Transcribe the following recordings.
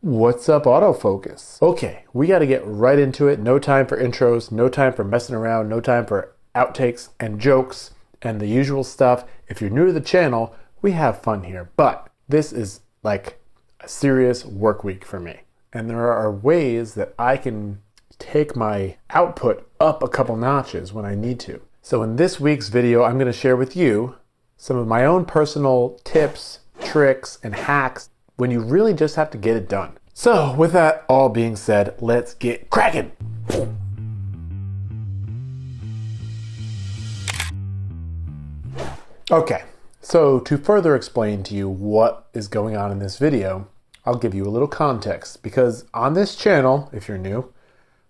What's up, autofocus? Okay, we got to get right into it. No time for intros, no time for messing around, no time for outtakes and jokes and the usual stuff. If you're new to the channel, we have fun here, but this is like a serious work week for me. And there are ways that I can take my output up a couple notches when I need to. So in this week's video, I'm going to share with you some of my own personal tips, tricks, and hacks when you really just have to get it done. So with that all being said, let's get cracking. Okay, so to further explain to you what is going on in this video, I'll give you a little context, because on this channel, if you're new,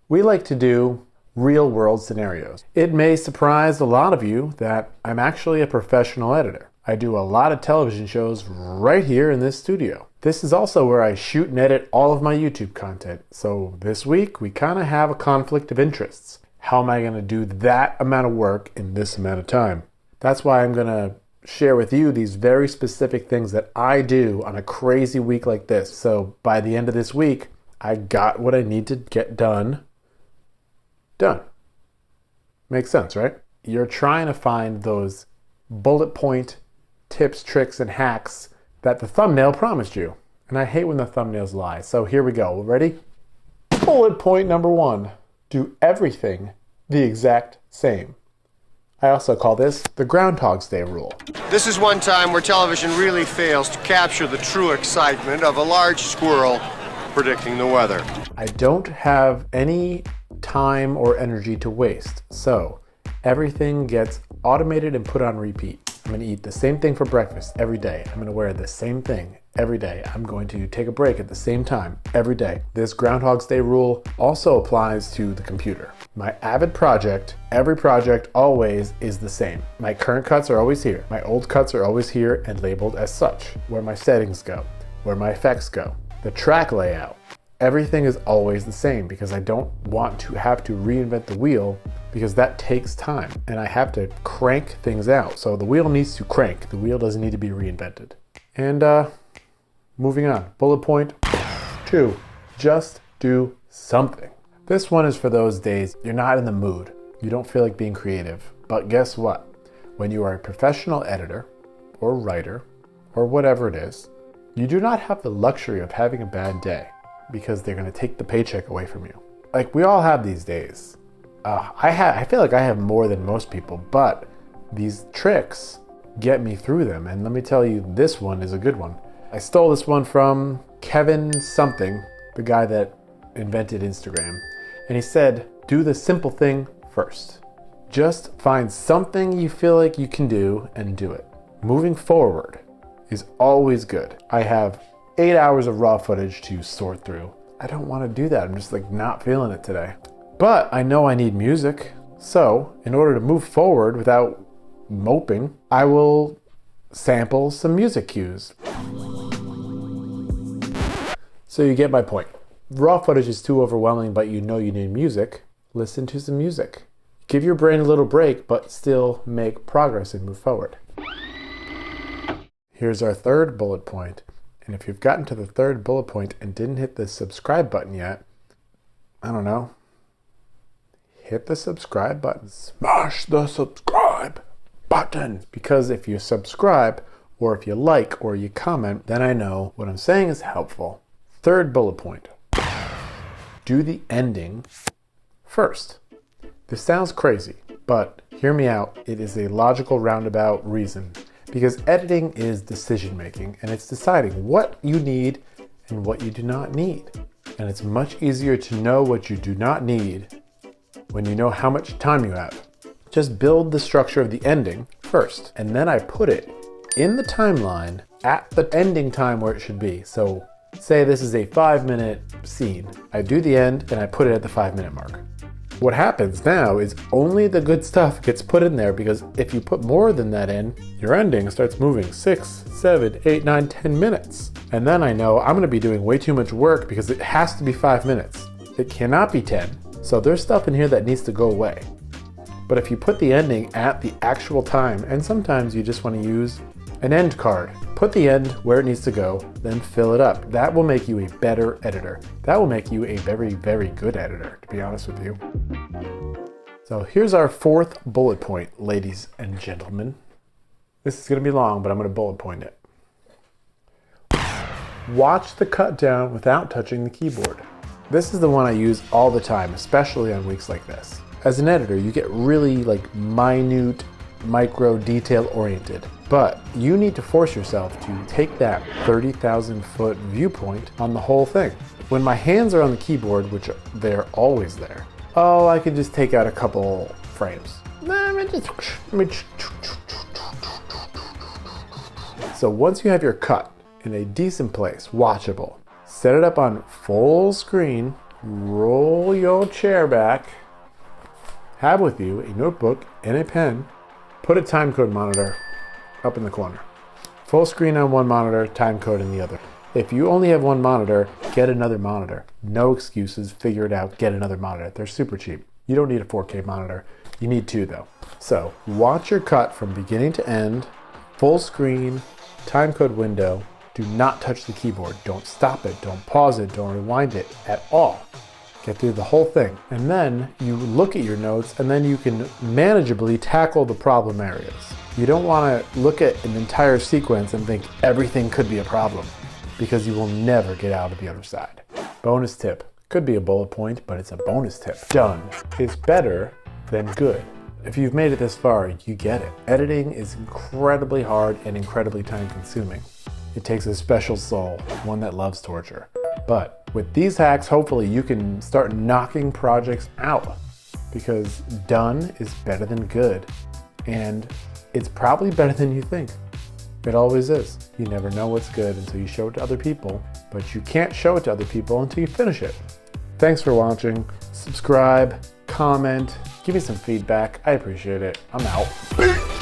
we like to do real world scenarios. It may surprise a lot of you that I'm actually a professional editor. I do a lot of television shows right here in this studio. This is also where I shoot and edit all of my YouTube content. So this week, we kind of have a conflict of interests. How am I going to do that amount of work in this amount of time? That's why I'm going to share with you these very specific things that I do on a crazy week like this. So by the end of this week, I got what I need to get done. Makes sense, right? You're trying to find those bullet point tips, tricks, and hacks that the thumbnail promised you. And I hate when the thumbnails lie. So here we go. Ready? Bullet point number 1. Do everything the exact same. I also call this the Groundhog's Day rule. This is one time where television really fails to capture the true excitement of a large squirrel predicting the weather. I don't have any time or energy to waste, so everything gets automated and put on repeat. I'm going to eat the same thing for breakfast every day. I'm going to wear the same thing every day. I'm going to take a break at the same time every day. This Groundhog's Day rule also applies to the computer. My Avid project, every project always is the same. My current cuts are always here. My old cuts are always here and labeled as such. Where my settings go, where my effects go, the track layout. Everything is always the same because I don't want to have to reinvent the wheel, because that takes time and I have to crank things out. So the wheel needs to crank. The wheel doesn't need to be reinvented. And moving on. Bullet point 2, just do something. This one is for those days you're not in the mood. You don't feel like being creative. But guess what? When you are a professional editor or writer or whatever it is, you do not have the luxury of having a bad day, because they're going to take the paycheck away from you. Like we all have these days. I feel like I have more than most people, but these tricks get me through them. And let me tell you, this one is a good one. I stole this one from Kevin something, the guy that invented Instagram. And he said, do the simple thing first. Just find something you feel like you can do and do it. Moving forward is always good. I have 8 hours of raw footage to sort through. I don't want to do that. I'm just like not feeling it today. But I know I need music. So in order to move forward without moping, I will sample some music cues. So you get my point. Raw footage is too overwhelming, but you know you need music. Listen to some music. Give your brain a little break, but still make progress and move forward. Here's our third bullet point. And if you've gotten to the third bullet point and didn't hit the subscribe button yet, I don't know, hit the subscribe button. Smash the subscribe button. Because if you subscribe, or if you like, or you comment, then I know what I'm saying is helpful. Third bullet point. Do the ending first. This sounds crazy, but hear me out. It is a logical roundabout reason. Because editing is decision making, and it's deciding what you need and what you do not need. And it's much easier to know what you do not need when you know how much time you have. Just build the structure of the ending first, and then I put it in the timeline at the ending time where it should be. So say this is a 5-minute scene. I do the end and I put it at the 5-minute mark. What happens now is only the good stuff gets put in there, because if you put more than that in, your ending starts moving 6, 7, 8, 9, 10 minutes. And then I know I'm going to be doing way too much work because it has to be 5 minutes. It cannot be 10. So there's stuff in here that needs to go away. But if you put the ending at the actual time, and sometimes you just want to use An end card. Put the end where it needs to go, then fill it up. That will make you a better editor. That will make you a very, very good editor, to be honest with you. So here's our fourth bullet point, ladies and gentlemen. This is gonna be long, but I'm gonna bullet point it. Watch the cut down without touching the keyboard. This is the one I use all the time, especially on weeks like this. As an editor, you get really minute, micro detail oriented, but you need to force yourself to take that 30,000 foot viewpoint on the whole thing. When my hands are on the keyboard, which they're always there, oh, I can just take out a couple frames. So once you have your cut in a decent place, watchable, set it up on full screen, roll your chair back, have with you a notebook and a pen, put a timecode monitor up in the corner. Full screen on one monitor, timecode in the other. If you only have one monitor, get another monitor. No excuses, figure it out, get another monitor. They're super cheap. You don't need a 4K monitor. You need two though. So watch your cut from beginning to end, full screen, timecode window. Do not touch the keyboard. Don't stop it, don't pause it, don't rewind it at all. Get through the whole thing. And then you look at your notes and then you can manageably tackle the problem areas. You don't want to look at an entire sequence and think everything could be a problem, because you will never get out of the other side. Bonus tip. Could be a bullet point, but it's a bonus tip. Done is better than good. If you've made it this far, you get it. Editing is incredibly hard and incredibly time consuming. It takes a special soul, one that loves torture. But with these hacks, hopefully you can start knocking projects out, because done is better than good. And it's probably better than you think. It always is. You never know what's good until you show it to other people, but you can't show it to other people until you finish it. Thanks for watching. Subscribe, comment, give me some feedback. I appreciate it. I'm out.